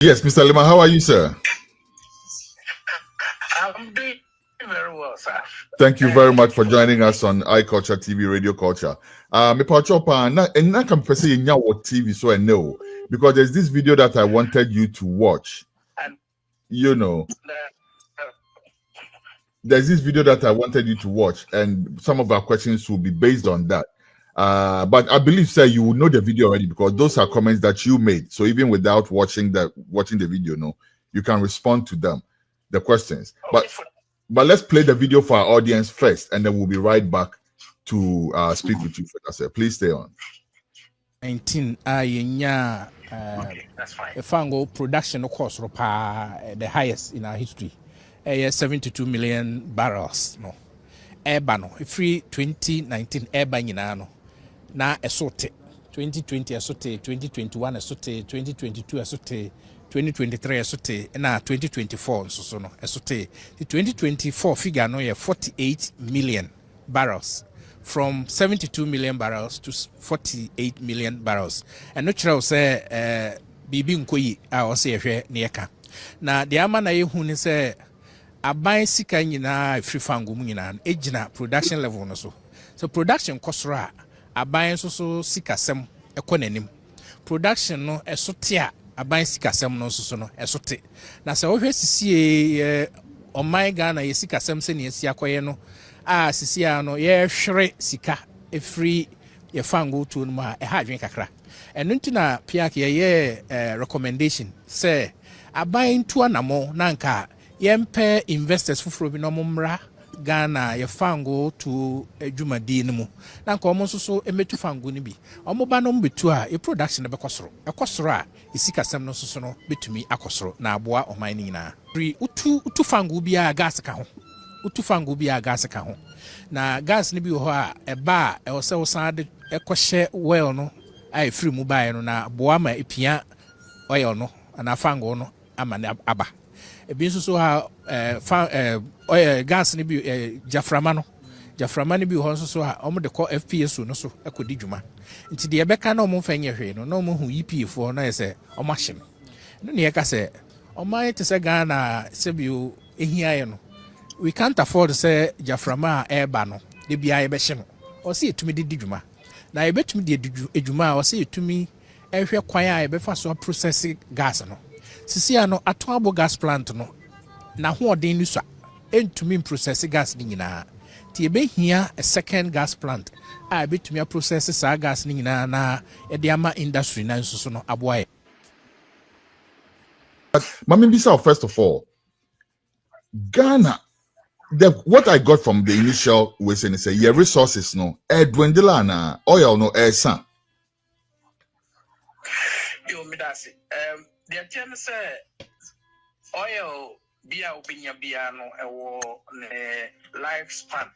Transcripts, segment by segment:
Yes, Mr. Ellimah, how are you, sir? I'm doing very well, sir. Thank you very much for joining us on iCulture TV, Radio Culture. Me pachopa na can say in what TV, so I know because there's this video that I wanted you to watch. And you know, there's this video that I wanted you to watch, and some of our questions will be based on that. But I believe, sir, you will know the video already because those are comments that you made. So even without watching the video, no, you can respond to them, the questions. But let's play the video for our audience first, and then we'll be right back to speak with you further, sir. Please stay on. 19 that's fine. The Fango production cost the highest in our history. 72 million barrels. No, Ebano free 2019 Ebanino. Na esote 2020 esote 2021 esote 2022 esote 2023 esote na 2024 so no esote. The 2024 figure no 48 million barrels. From 72 million barrels to 48 million barrels. And natural say bibi nkoyi a o se hwe ne yeka. Na de ama na yehu ne say aban sika nyina free fango mu nyina ejina production level no so. So production kosoro a aban so sikasem ekonanim. Production no esote a aban sikasem no so no esote. Na se wo hwe sisie oman Ghana ye sikasem se ne esi akoye no a sisia no ye hwere sika efri ye fango to no ma e ha adwen kakra eno ntina piak ye recommendation say aban to anamo na nka ye mpe investors fufuro bi no momra Ghana ye fango to adwumadi no mu na nka omo so emetu fango ni bi omo ba no mbetu a e production be kosoro ekosoro a esikasem no so no betumi akosoro na aboa oman ni nyina utu fango bi a gas ka ho utufango bi a gas ka ho na gas ni bi ho a eba e wo se wo san de ekohye well no ai free mu bae no na boa ma epia oil no na fango no ama na aba e bi so ha oil gas ni bi jaframa ni bi ho so ha omo de ko fps no so ekodi dwuma nti de ebeka na omo fanye hwe no na omo hu ep4 na yese omo ahye no ne yeka se omo ayete se Ghana se bi ehia no we can't afford to say Jaframa eba no de bia ebe hye no o se etumi de didwuma na ebetumi de edwuma o se etumi ehwe kwan a ebe fa so process gas no sisia no atoabo gas plant no na ho odin ni so entumi process gas ni nyina ti ebe hia a second gas plant a ebetumi process sa gas ni nyina na e de ama industry na nso so no aboa. Mami Bisa, first of all, Ghana, what I got from the initial was in say your resources no dwindle na oil no san. Yo midasi. The attempt say oil bia obinya bia no ewo ne lifespan.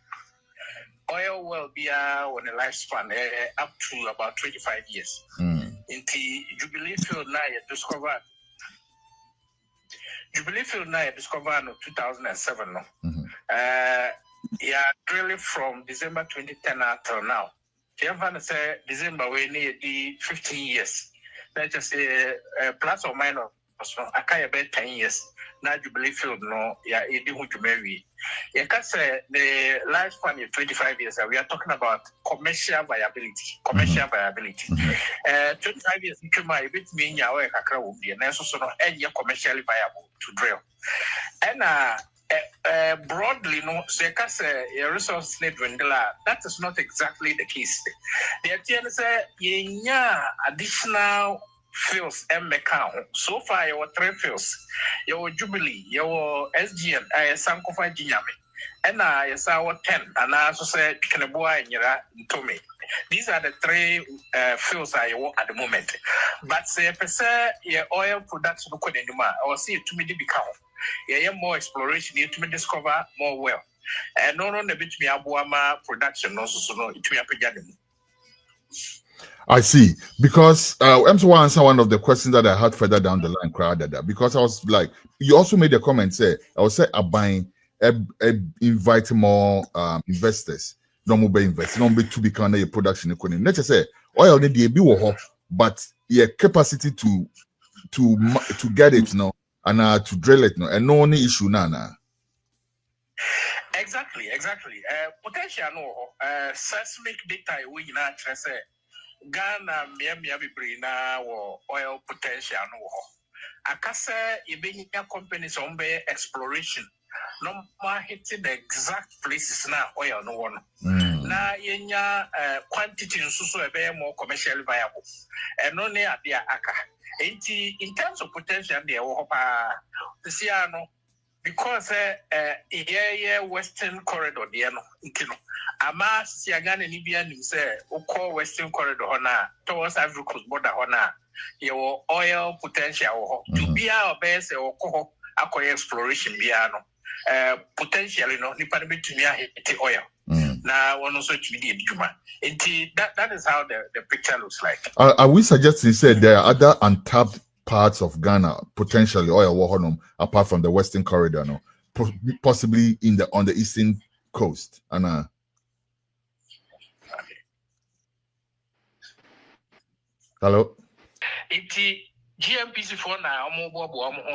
Oil well bia on a lifespan up to about 25 years. Inti Jubilee field na ye discovered. Jubilee field na ye discovered no 2007 no. Yeah, really from December 2010 until now. If say December we need 15 years. Let's just say plus or minus. I can't about 10 years. Now Jubilee field no, yeah, it didn't to marry. You can say the lifespan is 25 years. We are talking about commercial viability. 25 years, you might be mean your work. I will be necessary and commercially viable to drill. And broadly, no, so you can say a resource need dwindle. That is not exactly the case. The idea is additional fields and account. So far, you 3 fields. You Jubilee, you SGN, Sankofa Jinyame, and I saw 10, and I also said Keneboa and Yara Tome. These are the 3 fields I want at the moment. But say, per se, your oil production or see it to me become. Yeah, more exploration, you to discover more well. And no, the bit me abuama production also so no it me apejade. I see. Because I'm to answer one of the questions that I had further down the line, crowded because I was like, you also made a comment say, I was say buying invite more investors. No more invest, no be to become a production economy. Let's just say oil need be but your capacity to to get it, no, and to drill it, no, and no only issue, nana. Exactly. Potential no. Seismic data we not say Ghana miamia bibrina or oil potential no. Akase ibinya companies on be exploration. No more hitting the exact places now oil no one. Na yenya quantity so be more commercially viable. And no near their aka. In terms of potential there no because Western Corridor there no ama siagane ni bia nim say Western Corridor na towards Ivory Coast border na your oil potential to be our best or exploration bia no potentially no nipa be to me hit oil na one also to be adwuma. That is how the picture looks like. Are we suggesting say there are other untapped parts of Ghana potentially oil wahonom apart from the Western Corridor, no, possibly on the eastern coast, and hello. GMPC for now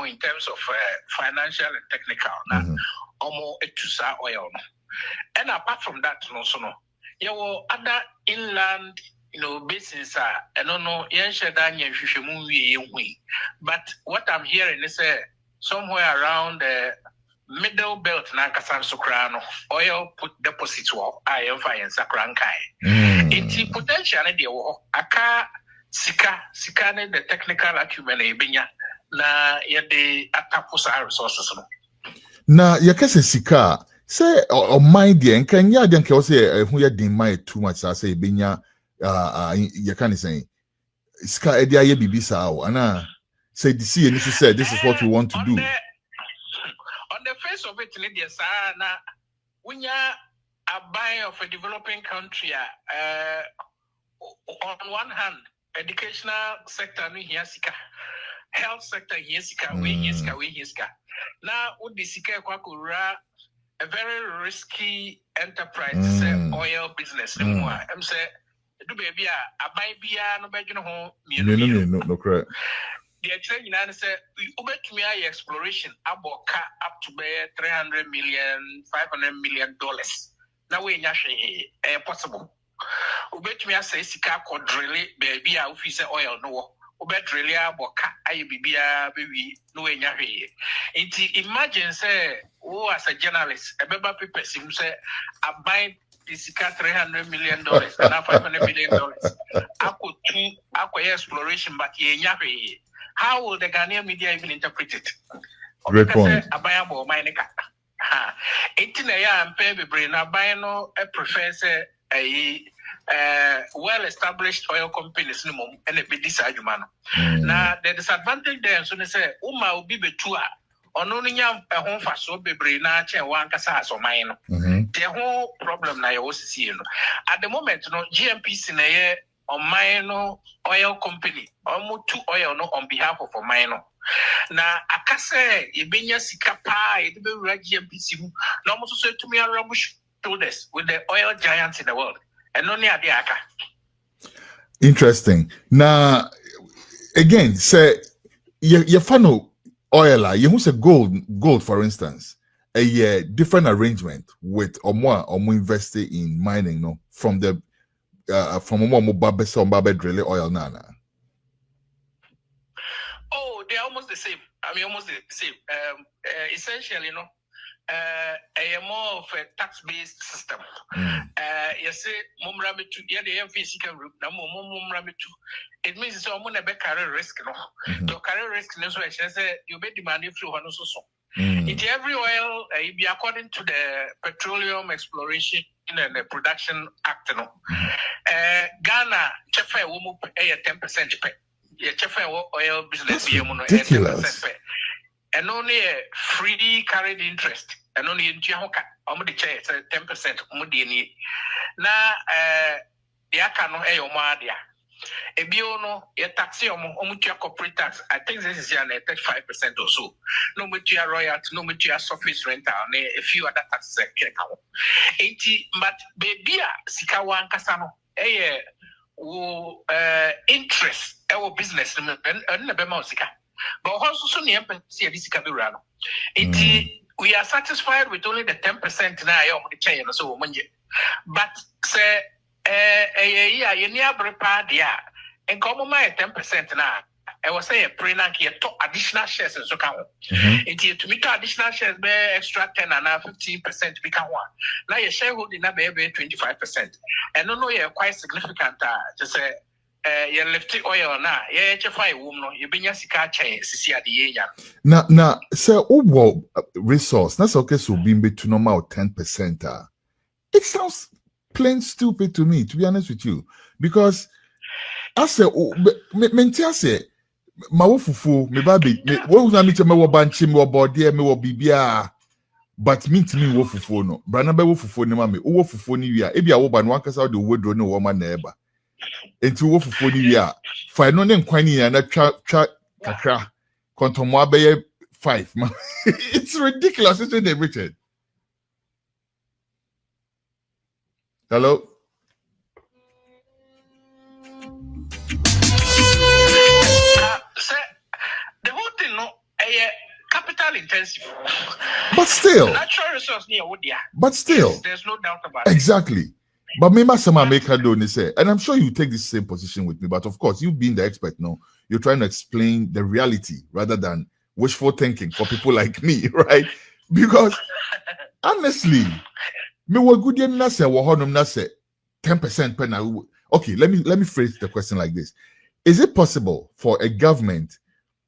in terms of financial and technical now almost etusa oil no. And apart from that no so no there were other inland basins I don't know but what I'm hearing is somewhere around the middle belt na kasan sokrano oil put deposits wo I am fine sakrankai it potential na there aka sika ne the technical acumen ebenya na yede ataposa resources no na yakase sika say on mind there can ya den ke say who ya din mind too much say ebenya you can say sika e dia ye bibisa o ana say the see any say this is what we want to do on the face of it there na unya a buy of a developing country on one hand educational sector no here sika health sector here sika we here sika now would the sika kwakura a very risky enterprise say oil business no I'm say do baby a buy bia no be ho no correct the training and say ubetumi ay exploration aboka up to 300 million 500 million dollars na we nya hwe possible ubetumi asay sika ko drille baby a office oil no ubedrille aboka ay bibia bewi no we nya hwe nti imagine say who as a journalist ebeba people sim say abai sika $300 million and $500 million ako exploration but ye nya hwe. How will the Ghanaian media even interpret it? Great point. Abayabo maineka. Ha. Etina ya ampe bebre na bayano prefer say well-established oil companies no mum and a bit disadvantage. Now the disadvantage there so say uma obi betua ono nya hon fa so bebre na che wan kasa so mine no. The whole problem na you see no. At the moment no GMPC na ye on mine oil company almost two oil no on behalf of a mine na akase ibenya sika pa e be GMPC mu na almost so to me arabush shoulders with the oil giants in the world and no near the aka. Interesting. Now again say you funnel oil you say gold for instance a different arrangement with or more invested in mining no from the from Mbabe drill oil nana. Oh, they're almost the same. I mean, almost the same. Essentially, you know, a more of a tax-based system. You say, Mumramitu, yeah, the physical group, no Mumramitu. It means it's almost a carry risk, no. To carry risk, no, so I say you be demanding through one also. It every oil, be according to the Petroleum Exploration and the Production Act, no. Ghana, chefa womu pay 10% pay. Yeah, chefa oil business be ridiculous. 10% pay. And only a free carried interest. And only in Jihoka, the chair 10% mudini. Na the akano madia. A biono, a taxi omutia corporate tax. I think this is 35% or so. No mutia royalty, no mutia surface rental, a few other taxes. But baby, Sikawan Kasano, interest, our business, and the Bemasika. But also soon the MPC this Kabirano. We are satisfied with only the 10% now the chain so but say yeah, you near prepare there and come my 10% now. I was saying pre-nank here to additional shares and so count. To meet additional shares be extra 10 and 15% become one. Now your shareholding now be 25%. And no you're quite significant just say you left oil now. Yeah, you find woman you been your sika chain see at the year. Now say resource that's okay so being to normal 10%. It sounds plain stupid to me, to be honest with you, because I say I say my fufu me baby me wo na me cheme wo banchi me wo body me wo bibia but me ntimi wo fufu no brana be wo fufu ni ma me wo fufu ni wi a e bia wo ba no ankasa de wo dro ne wo ma na eba enti wo fufu ni wi a fa no ne nkwan ni na twa kakra kontomo abeye 5 it's ridiculous, isn't it, Richard? Hello. The whole thing, no, capital intensive. But still. Natural resource near Wodia. But still. Yes, there's no doubt about exactly. it. But me make a don't say, and I'm sure you take the same position with me. But of course, you being the expert now, you're trying to explain the reality rather than wishful thinking for people like me, right? Because honestly, me what good na say 10% per now. Okay, let me phrase the question like this. Is it possible for a government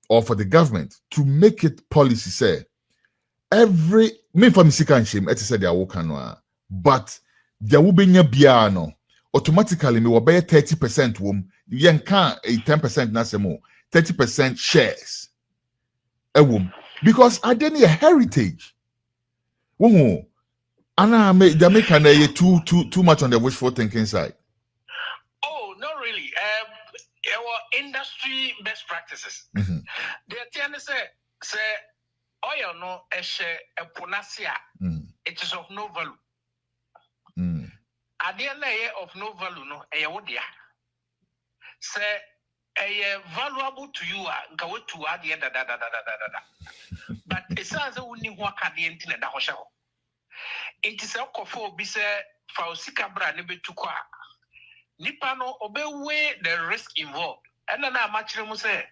or for the government to make it policy say every me for me can shame it said their work but there will be no biano automatically me will be 30% wom yen can a 10% na more 30% shares a wom because I didn't a heritage and I make they make too much on the wishful thinking side. Oh, not really. Our industry best practices. The thing say oil no a punasia. It is of no value. At the end of no value no a wodia. Say a valuable to you go to at the end but it says only work at the end of the it is a kofo be say fausika bra ne betukwa nipa no obewe the risk involved and na amachire mu say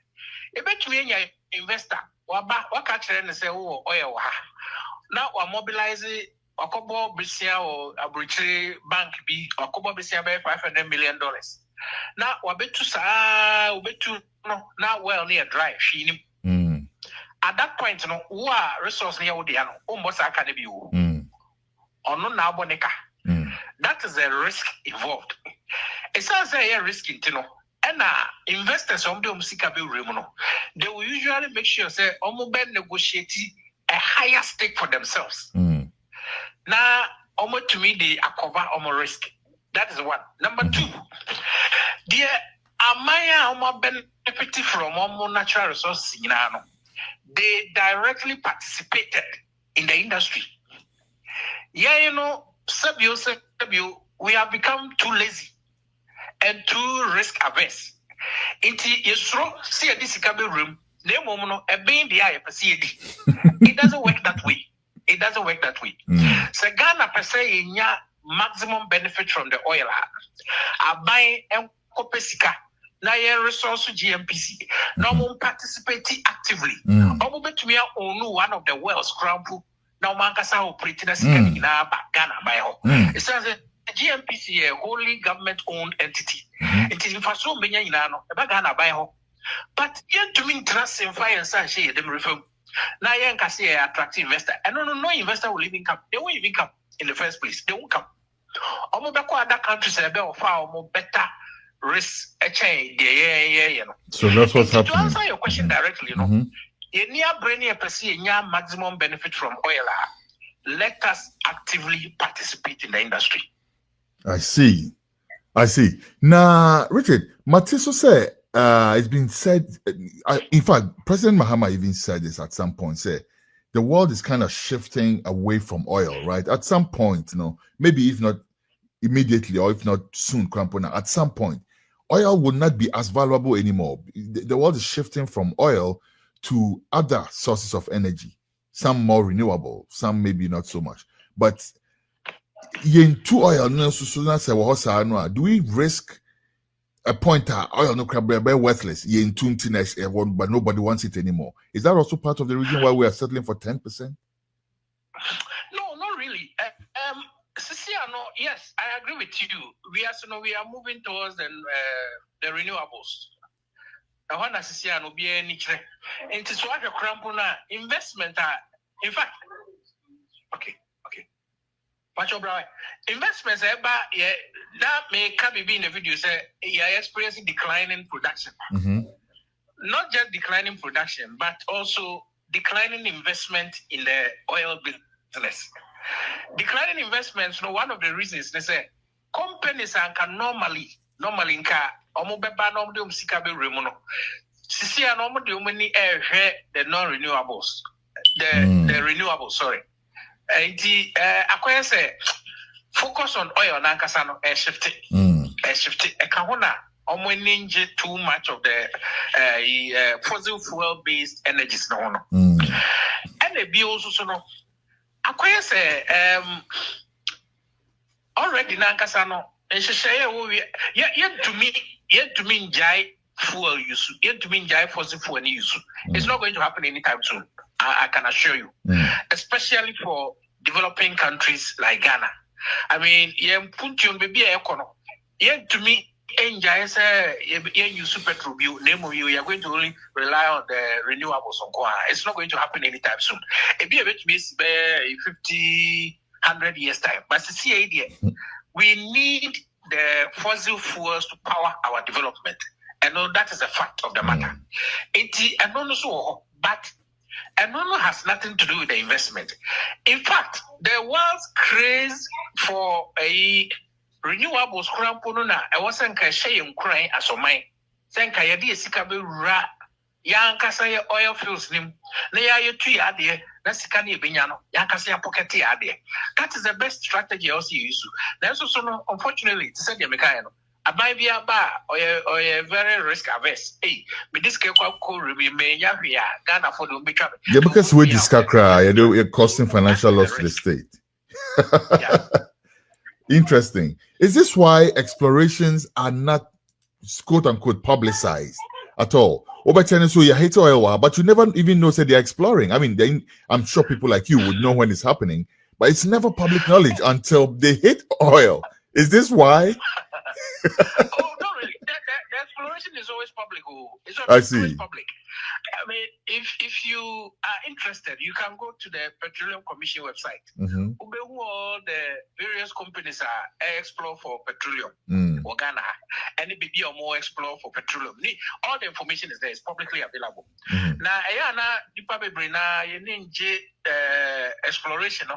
e betue nya investor waka kire ne say wo oil ha na wa mobilize wakobo bisia o abrochire bank bi wakobo bisia be $500 million na wabetu sa obetu no na well near dry hwini at that point no wo resource near wo dia no o mbo sa aka ne bi wo that is a risk involved. It sounds like a risk in Tino. And investors on the Musika Remuno, they will usually make sure say Omoben negotiate a higher stake for themselves. Now, almost to me, they are cover on risk. That is one. Number two, the Amaya Omo benefited from Omo natural resources in Ano. They directly participated in the industry. Yeah, you know, we have become too lazy and too risk averse. See this room, it doesn't work that way. It doesn't work that way. So Ghana per se maximum benefit from the oil. I buy and copesica. Na resource GMPC. No participating actively. One of the wells crown. Now, Mankasa operating as Ghana by ho. It says the GMPC a wholly government-owned entity. It is for so many in Ghana by ho. But yet to mean trust in fire and such them reform. Now, young can see an attractive investor. And no investor will even come. They won't even come in the first place. They won't come. Other countries are far more better risk a change. Yeah. So that's what's happening. To answer your question directly, you know. Maximum benefit from oil. Let us actively participate in the industry. I see. Now, Richard, Matiso said, it's been said, in fact, President Mahama even said this at some point, said, the world is kind of shifting away from oil, right? At some point, maybe if not immediately or if not soon, Krampona, at some point, oil will not be as valuable anymore. The world is shifting from oil to other sources of energy, some more renewable, some maybe not so much. But into oil, do we risk a point oil no crab worthless? But nobody wants it anymore. Is that also part of the reason why we are settling for 10%? No, not really. Ceciano, yes, I agree with you. We are moving towards the renewables. I want to see an obie niche. And to swap your crampona investment. In fact, okay. Watch your brother. Investments, that may be in the video say, you are experiencing declining production. Not just declining production, but also declining investment in the oil business. Declining investments, one of the reasons they say companies can normally in car the non-renewables, the renewables, sorry. Say focus on oil nankasano shifted. Kahuna ninja too much of the fossil fuel based energies no. And the be also no. Say already nankasano and she yet to me jai fuel use, yet to me jai fossil fuel use. It's not going to happen anytime soon. I can assure you, especially for developing countries like Ghana. I mean, baby to me, use petrol you are going to only rely on the renewables on Goa. It's not going to happen anytime soon. It be a bit 50, 100 years time. But see idea, we need the fossil fuels to power our development. And that is a fact of the matter. And also, but and has nothing to do with the investment. In fact, the world's craze for a renewables cramponuna, I wasn't crying as a mine. Thank I did sikabe ra yankasa oil fuels nim. Naya tree adie, that's canny binyano, yankasa pocket adie. That is the best strategy also use. There's also no, unfortunately, to say the mechanic. I might be a bar or a very risk averse. Hey, but this can remain Ghana for the big. Yeah, because we discuss you're costing financial loss to the state. Interesting. Is this why explorations are not quote unquote publicized at all? So you hate oil, but you never even know that they're exploring. I mean, I'm sure people like you would know when it's happening, but it's never public knowledge until they hit oil. Is this why? No, really. The exploration is always public. Always public. I mean, if you are interested, you can go to the Petroleum Commission website. All the various companies are explore for petroleum or Ghana, and it be more explore for petroleum. All the information is there; it's publicly available. Now, exploration.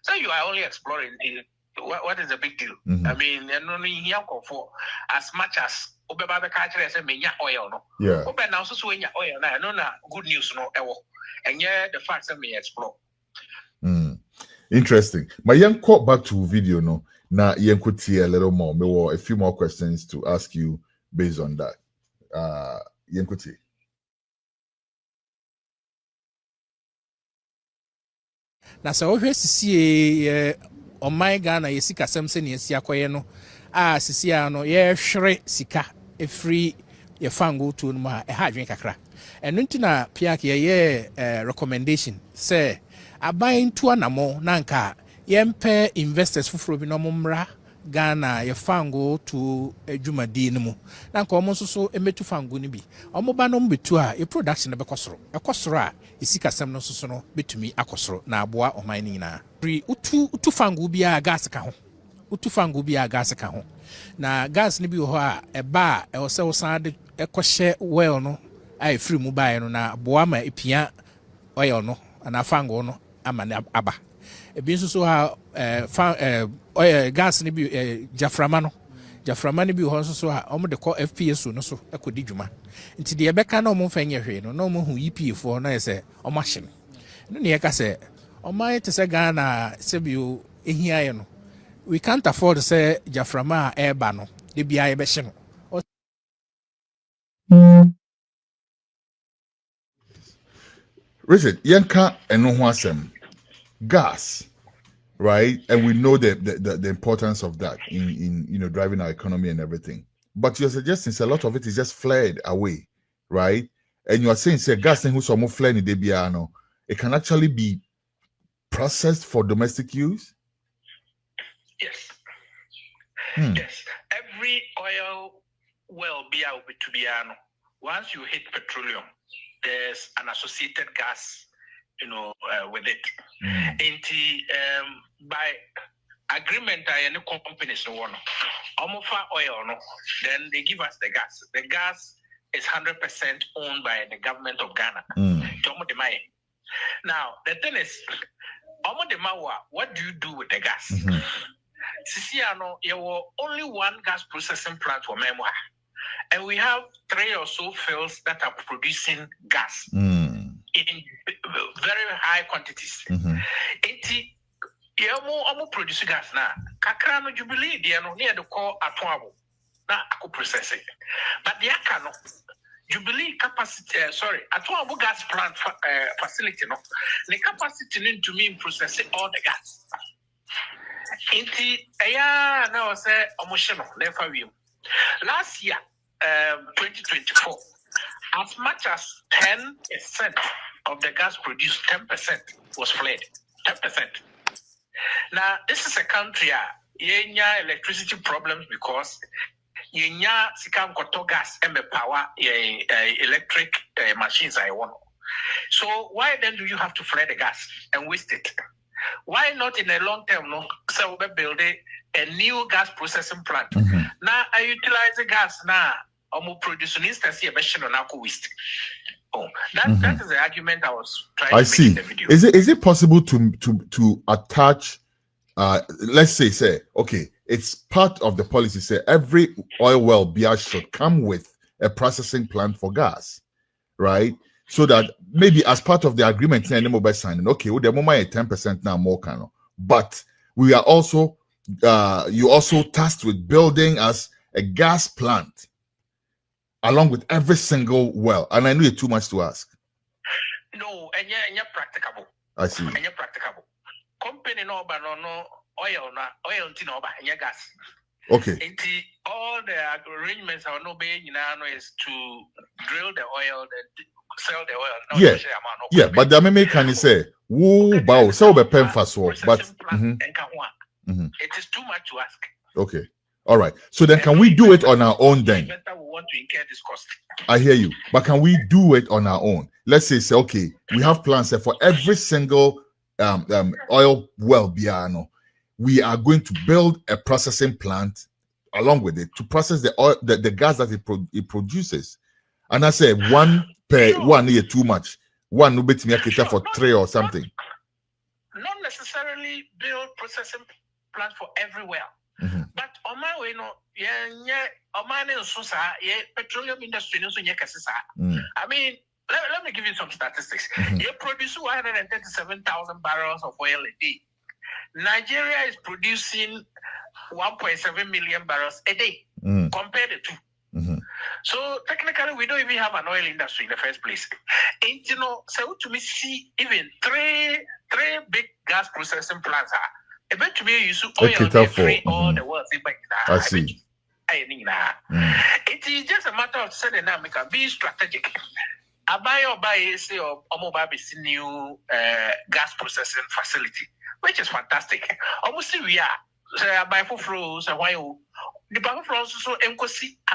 So you are only exploring. What is the big deal? I mean, and only here for as much as Obeba catcher as a mania oil, no. Yeah. Open now so when oil now, no, good news, no, and yeah, the facts that may explore. Interesting. My young caught back to video, no. Now, young could see a little more. There were a few more questions to ask you based on that. Young could see. Now, so here's to see. On my Ghana, you see, Samson, you see, Akoyeno, Sisia, no, ye shre sika, a free, ye fango to ma, a hard drink a crack. And Nuntina Piaki, ye recommendation, say, I buying two anamo, Nanka, yempe investors for Frubinomra, Ghana, ye fango to a Juma dinamo. Nanka almost so a metu fangunibi. Omobanum betua, a production of a cosro, isika Samno Susono, betumi akosro, na boa or mining na. Utu fangu bia gas ka ho utu fangu bia gas ka ho na gas ni bi ho a eba e wo se wo san de ekohye well no ai free mu bae no na boa ma epia oil no na fangu no ama na aba e bi nso so ha oil gas ni bi jaframa ni bi ho nso so ha omo de ko fps no so ekodi dwuma nti de ebeka na omo fa nye hwe no na omo hu ep fo na se omo ahye no ne yeka se Omai to say Ghana, Sebio, Ehiano. We can't afford to say Jaframa Airbano, the BI Beshino. Richard, Yanka and no gas, right? And we know the importance of that in driving our economy and everything. But you're suggesting a lot of it is just flared away, right? And you are saying say gas who's more flare in the it can actually be processed for domestic use. Yes. Yes. Every oil well be out to Biano. Once you hit petroleum, there's an associated gas, with it. By agreement, any companies no one, oil, no, then they give us the gas. The gas is 100% owned by the government of Ghana. Now the thing is, what do you do with the gas? Sisiano, there were only one gas processing plant for Memoir. And we have 3 or so fields that are producing gas in very high quantities. Almost produce gas now. Kakrano Jubilee, near the core at now I could process it. But the Akano Jubilee capacity, Atuabo gas plant facility, no, the capacity to me processing all the gas. Now say emotional, never view. Last year, 2024, as much as 10% of the gas produced, 10% was flared. 10%. Now, this is a country where electricity problems because yenya sikam koto gas and power electric machines I want. So why then do you have to flare the gas and waste it? Why not in a long term? No, so we build a new gas processing plant. Now I utilize the gas now. I'm producing instance here, but not waste. Oh, that is the argument I was trying to make in the video. Is it possible to attach? Let's say okay, it's part of the policy. Say every oil well should come with a processing plant for gas, right? So that maybe as part of the agreement, signing, okay, well, the moment 10% now more kind, but we are also you also tasked with building us a gas plant along with every single well. And I know it's too much to ask. No, and you're practicable. I see. And you're practicable. Company no oil and your gas. Okay. All the arrangements are no being is to drill the oil, sell the oil. Yeah, but the meme can say, woo, bow, so be pen fast but it is too much to ask. Okay. All right. So then can we do it on our own then? We want to incur this cost. I hear you. But can we do it on our own? Let's say okay, we have plans for every single oil well biano. We are going to build a processing plant along with it to process the oil, the gas that it produces. And I say one per one year too much. One will be to make it for 3 or something. Not necessarily build processing plant for every well. But on my way, petroleum industry, I mean, let me give you some statistics. You produce 137,000 barrels of oil a day. Nigeria is producing 1.7 million barrels a day compared to 2. So technically, we don't even have an oil industry in the first place. And so to me, see even three big gas processing plants are. Eventually, you see oil free all the world. I see. It is just a matter of setting up, be strategic. I buy say or new gas processing facility, which is fantastic. Almost we are. So I buy for flows and why the buy for flows so an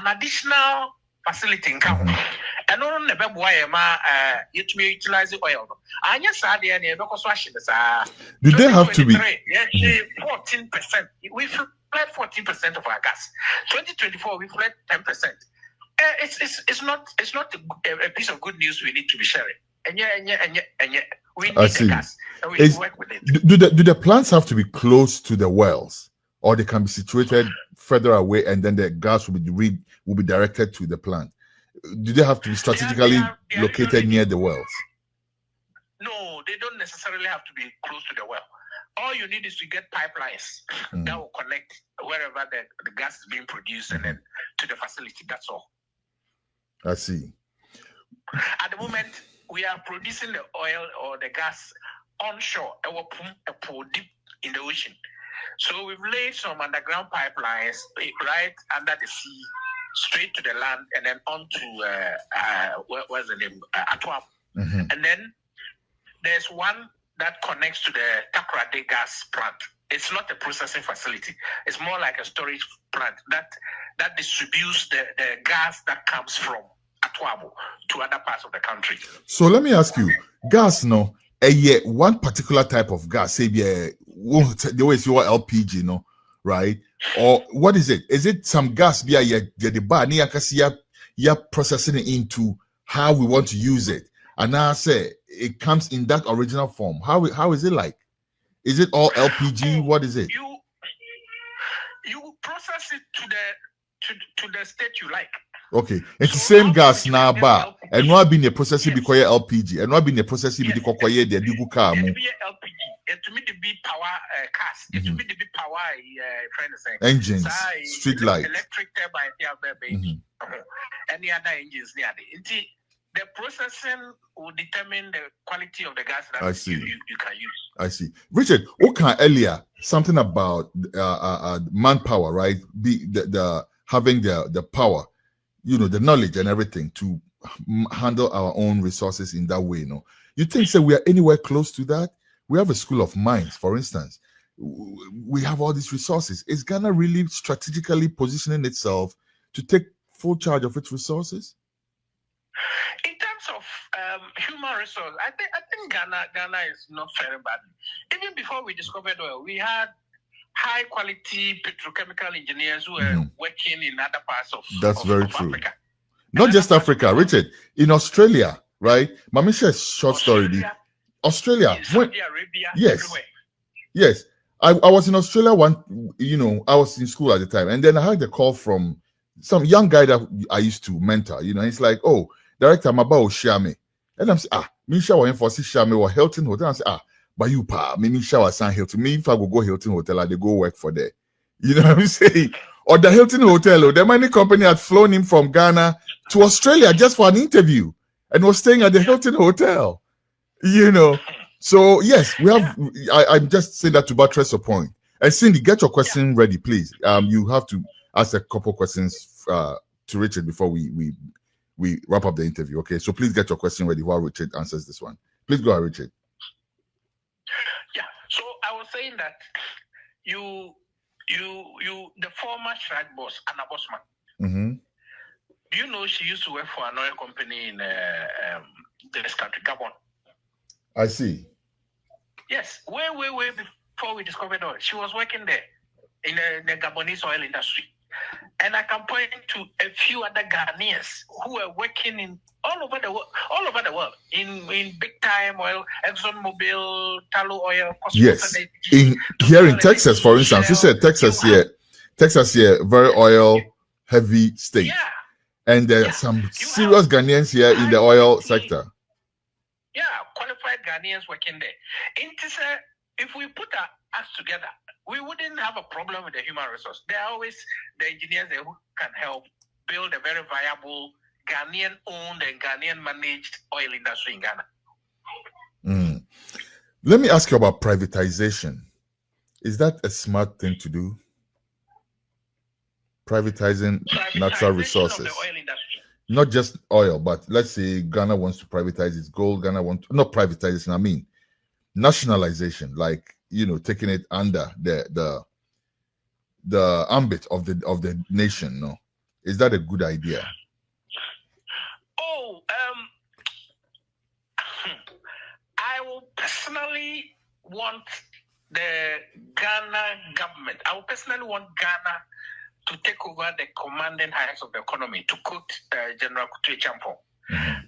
additional facility in Kamu. And on the web why you to utilize the oil. And yes, I did because do they have to be 14%? We fled 14% of our gas. 2024 we fled 10%. It's not a piece of good news we need to be sharing. And we need the gas and we work with it. Do the plants have to be close to the wells, or they can be situated further away and then the gas will be directed to the plant? Do they have to be strategically located near the wells? No, they don't necessarily have to be close to the well. All you need is to get pipelines that will connect wherever the gas is being produced and then to the facility. That's all. I see. At the moment, we are producing the oil or the gas onshore, a pool deep in the ocean. So we've laid some underground pipelines right under the sea, straight to the land, and then onto what's the name? Atwam. And then there's one that connects to the Takoradi gas plant. It's not a processing facility. It's more like a storage plant that distributes the gas that comes from Atwabo to other parts of the country. So let me ask you, gas, no, one particular type of gas, say, the way it's your LPG, no, right? Or what is it? Is it some gas the bar you're processing it into how we want to use it? And now I say it comes in that original form. How is it like? Is it all LPG? What is it? You process it to the state you like. Okay, it's the same gas now, but and not being a processing because LPG, and not being a processing because the digu car. LPG, it to me the big power cars, it to me the big power engines, street light, electric turbine, any other engines near the processing will determine the quality of the gas that you can use. I see. Richard, okay, earlier something about manpower, right? The having the power, the knowledge and everything to handle our own resources in that way. You think we are anywhere close to that? We have a school of mines, for instance. We have all these resources. Is Ghana really strategically positioning itself to take full charge of its resources? In terms of human resource, I think Ghana is not faring badly. Even before we discovered oil, we had high quality petrochemical engineers who were working in other parts of Africa. Not just Africa, Richard. In Australia, right? Mami share a short story. Australia, Saudi Arabia, yes, everywhere. Yes. I was in Australia I was in school at the time, and then I had a call from some young guy that I used to mentor. He's like, "Oh, Director, I'm about Shame." And I'm saying, me shower for Shame or Hilton Hotel. I say, but you me shower San Hilton. Me, if I go Hilton Hotel, they go work for there. You know what I'm saying? Or the Hilton Hotel, or the money company had flown him from Ghana to Australia just for an interview and was staying at the Hilton Hotel. So yes, we have. I'm just saying that to buttress your point. And Cindy, get your question ready, please. You have to ask a couple questions to Richard before we wrap up the interview. Okay, so please get your question ready while Richard answers this one. Please go ahead, Richard. Yeah. So I was saying that you the former Shrike boss, Anna Bosman. Do you know she used to work for an oil company in this country, Gabon? I see. Yes, way before we discovered oil, she was working there in the Gabonese oil industry. And I can point to a few other Ghanaians who were working in all over the world, in big time oil, ExxonMobil, Tullow Oil. Yes, here in Texas, for instance, you said Texas here, very oil heavy state. Yeah. And there are some serious Ghanaians here in the oil sector. Yeah, qualified Ghanaians working there. If we put our acts together, we wouldn't have a problem with the human resource. There are always the engineers there who can help build a very viable Ghanaian-owned and Ghanaian-managed oil industry in Ghana. Let me ask you about privatization. Is that a smart thing to do? Privatizing natural resources. Of the oil industry. Not just oil, but let's say Ghana wants to privatize its gold. Ghana wants to, not privatization, I mean nationalization, like taking it under the ambit of the nation. No, is that a good idea? I will personally want the Ghana government. I will personally want Ghana to take over the commanding heights of the economy, to quote General Kutu Champon.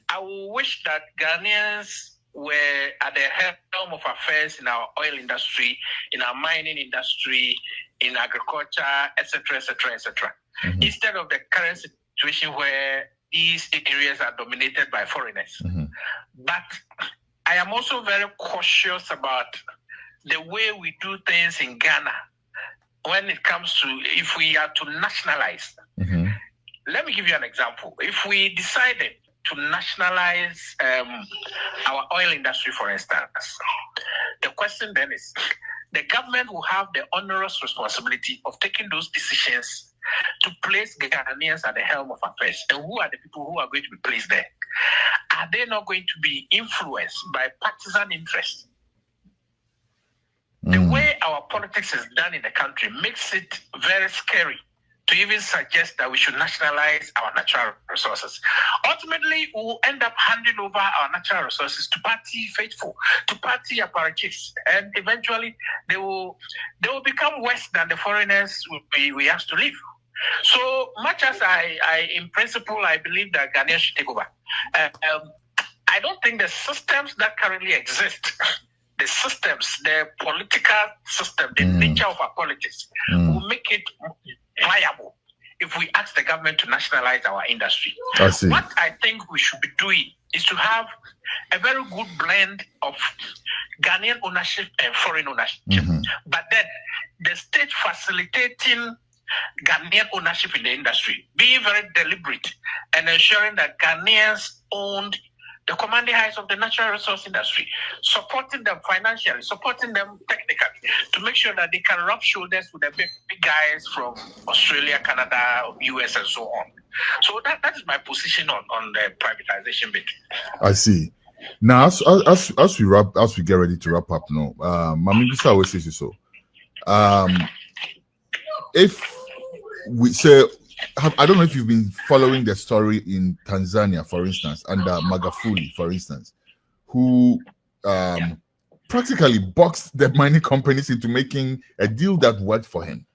I will wish that Ghanaians were at the helm of affairs in our oil industry, in our mining industry, in agriculture, etc., etc., etc. Instead of the current situation where these areas are dominated by foreigners. But I am also very cautious about the way we do things in Ghana when it comes to if we are to nationalize. Let me give you an example. If we decided to nationalize our oil industry, for instance, the question then is, the government will have the onerous responsibility of taking those decisions to place Ghanaians at the helm of affairs. And who are the people who are going to be placed there? Are they not going to be influenced by partisan interests? The way our politics is done in the country makes it very scary to even suggest that we should nationalize our natural resources. Ultimately, we will end up handing over our natural resources to party faithful, to party apparatchiks, and eventually they will become worse than the foreigners we asked to live. So much as I in principle, I believe that Ghanaians should take over. I don't think the systems that currently exist, the systems, the political system, the nature of our politics will make it viable if we ask the government to nationalize our industry. What I think we should be doing is to have a very good blend of Ghanaian ownership and foreign ownership. But then the state facilitating Ghanaian ownership in the industry, being very deliberate and ensuring that Ghanaians owned the commanding heights of the natural resource industry, supporting them financially, supporting them technically, to make sure that they can rub shoulders with the big guys from Australia, Canada, US, and so on. So that is my position on the privatization bit. I see. Now, as we get ready to wrap up now, Mami Bisa always says so. If we say, I don't know if you've been following the story in Tanzania, for instance, under Magufuli, for instance, who practically boxed the mining companies into making a deal that worked for him,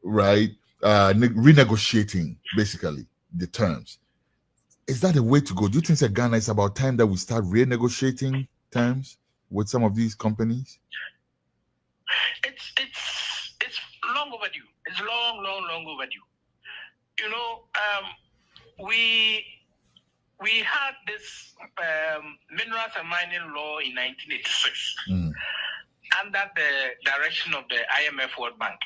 right? Renegotiating basically the terms. Is that a way to go? Do you think that Ghana is about time that we start renegotiating terms with some of these companies? It's long overdue. It's long overdue. You know, we had this minerals and mining law in 1986 under the direction of the IMF World Bank.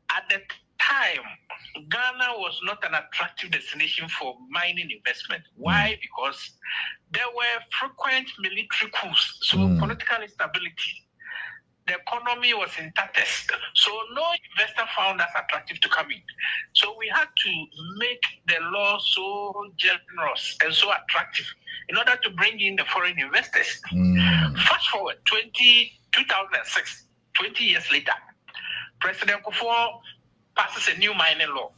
At the time, Ghana was not an attractive destination for mining investment. Why? Because there were frequent military coups, so political instability. The economy was in tatters, so no investor found us attractive to come in. So we had to make the law so generous and so attractive in order to bring in the foreign investors. Fast forward 2006, 20 years later, President Kufuor passes a new mining law,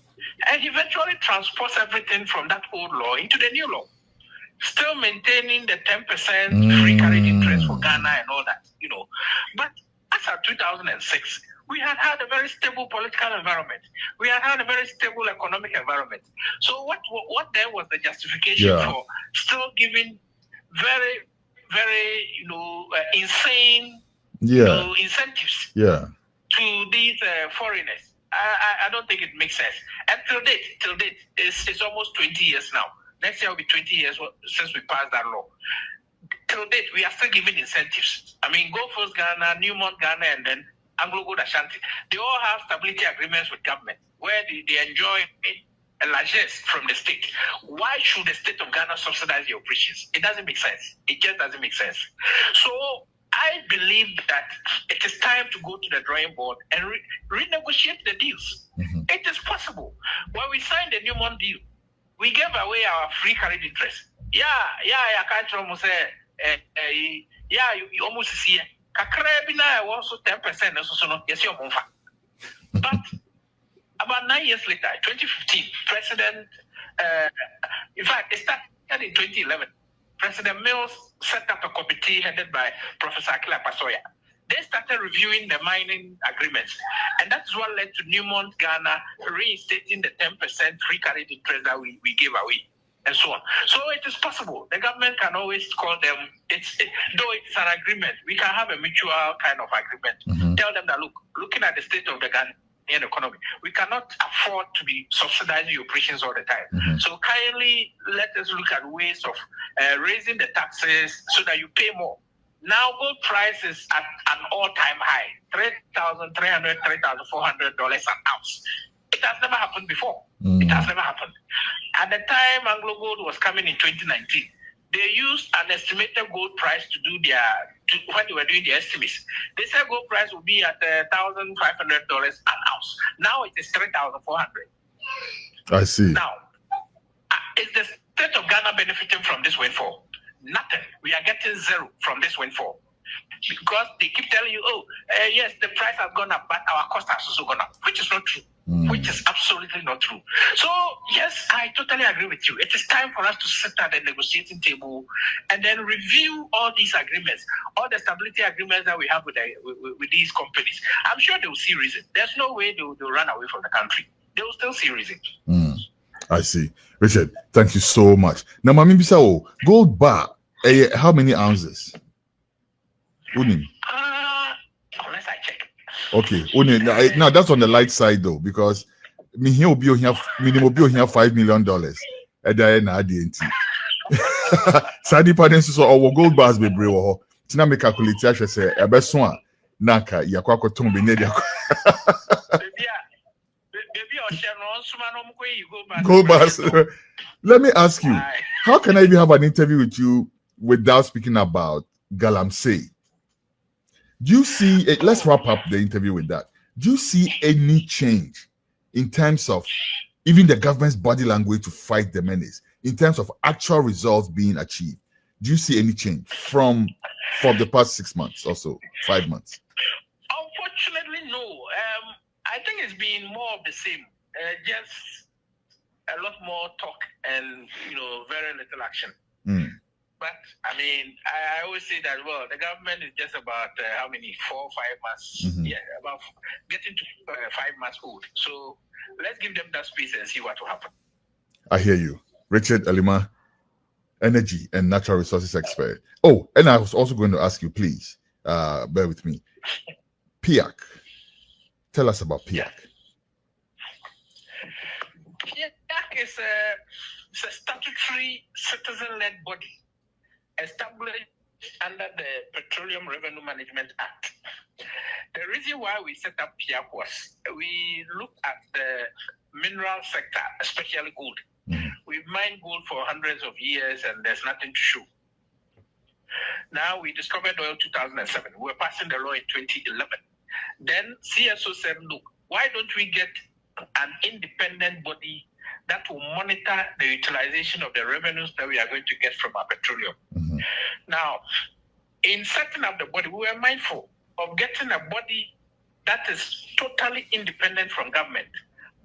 and he eventually transports everything from that old law into the new law, still maintaining the 10% free carried interest for Ghana and all that, you know. But as of 2006, we had a very stable political environment. We had a very stable economic environment. So what then was the justification for still giving very, very, insane incentives to these foreigners? I don't think it makes sense. And till date, it's almost 20 years now. Next year will be 20 years since we passed that law. Till date, we are still giving incentives. I mean, Go First Ghana, Newmont Ghana, and then Anglo Gold Ashanti. They all have stability agreements with government where they enjoy a largesse from the state. Why should the state of Ghana subsidize the operations? It doesn't make sense. It just doesn't make sense. So I believe that it is time to go to the drawing board and renegotiate the deals. It is possible. When we signed the Newmont deal, we gave away our free carried interest. Yeah, I can't almost say, you almost see it. Kakrabina also 10%, yes, you're more. But about 9 years later, 2015, President, in fact, it started in 2011. President Mills set up a committee headed by Professor Akila Pasoya. They started reviewing the mining agreements, and that's what led to Newmont Ghana reinstating the 10% free carried interest that we gave away, and so on. So it is possible. The government can always call them, though it's an agreement, we can have a mutual kind of agreement. Tell them that, looking at the state of the Ghanaian economy, we cannot afford to be subsidizing your operations all the time. So kindly let us look at ways of raising the taxes so that you pay more. Now gold price is at an all-time high, $3,300, $3,400 an ounce. It has never happened before. It has never happened. At the time Anglo Gold was coming in 2019, they used an estimated gold price to do when they were doing the estimates. They said gold price would be at $1,500 an ounce. Now it is $3,400. I see. Now, is the state of Ghana benefiting from this windfall? Nothing. We are getting zero from this windfall. Because they keep telling you, yes, the price has gone up, but our cost has also gone up, which is not true. Which is absolutely not true. So, yes, I totally agree with you. It is time for us to sit at the negotiating table and then review all these agreements, all the stability agreements that we have with these companies. I'm sure they will see reason. There's no way they'll run away from the country. They will still see reason. I see. Richard, thank you so much. Now, Mami Bisao, gold bar, how many ounces? Unless I check. Okay. Now that's on the light side though, because me here will be here minimum be here $5 million. Sadi parents so our gold bars be brew. Tina me calculate I say a best one. Naka yakwako tumbe nedia. Gold bars. Let me ask you, how can I even have an interview with you without speaking about Galamsey? Do you see it? Let's wrap up the interview with that. Do you see any change in terms of even the government's body language to fight the menace, in terms of actual results being achieved? Do you see any change from the past 6 months or so, 5 months? Unfortunately, no. I think it's been more of the same. Just a lot more talk and very little action. But I mean, I always say that the government is just about 4 or 5 months, about getting to 5 months old. So let's give them that space and see what will happen. I hear you, Richard Ellimah, energy and natural resources expert. Oh, and I was also going to ask you, please, bear with me. PIAC, tell us about PIAC. PIAC is a statutory citizen-led body established under the Petroleum Revenue Management Act. The reason why we set up PIAC was we looked at the mineral sector, especially gold. We've mined gold for hundreds of years and there's nothing to show. Now we discovered oil 2007. We were passing the law in 2011. Then CSO said, look, why don't we get an independent body that will monitor the utilization of the revenues that we are going to get from our petroleum. Now, in setting up the body, we were mindful of getting a body that is totally independent from government,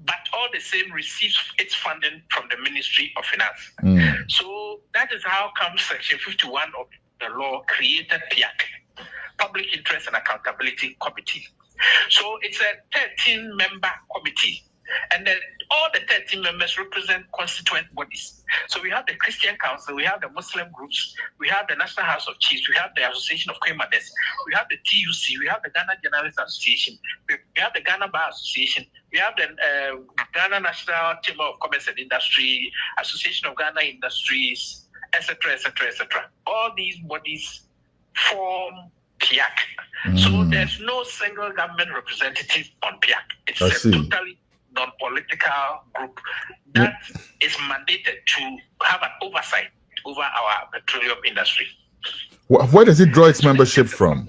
but all the same receives its funding from the Ministry of Finance. So that is how comes Section 51 of the law created PIAC, Public Interest and Accountability Committee. So it's a 13-member committee. And then all the 13 members represent constituent bodies. So we have the Christian Council, we have the Muslim groups, we have the National House of Chiefs, we have the Association of Cremades, we have the TUC, we have the Ghana Journalists Association, we have the Ghana Bar Association, we have the Ghana National Chamber of Commerce and Industry, Association of Ghana Industries, etc., etc., etc. All these bodies form PIAC. So there's no single government representative on PIAC. It's a totally non-political group that is mandated to have an oversight over our petroleum industry. Where does it draw its membership from?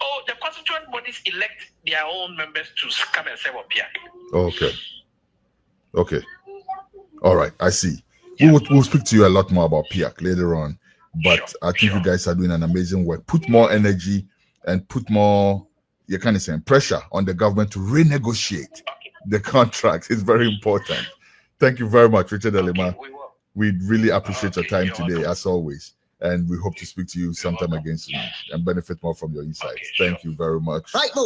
Oh, the constituent bodies elect their own members to come and serve on PIAC. Okay. Okay. All right, I see. We'll speak to you a lot more about PIAC later on, but I think you guys are doing an amazing work. Put more energy and put more pressure on the government to renegotiate the contract. It's very important. Thank you very much, Richard Ellimah. We really appreciate your time today, as always, and we hope to speak to you sometime again soon and benefit more from your insights. Thank you very much.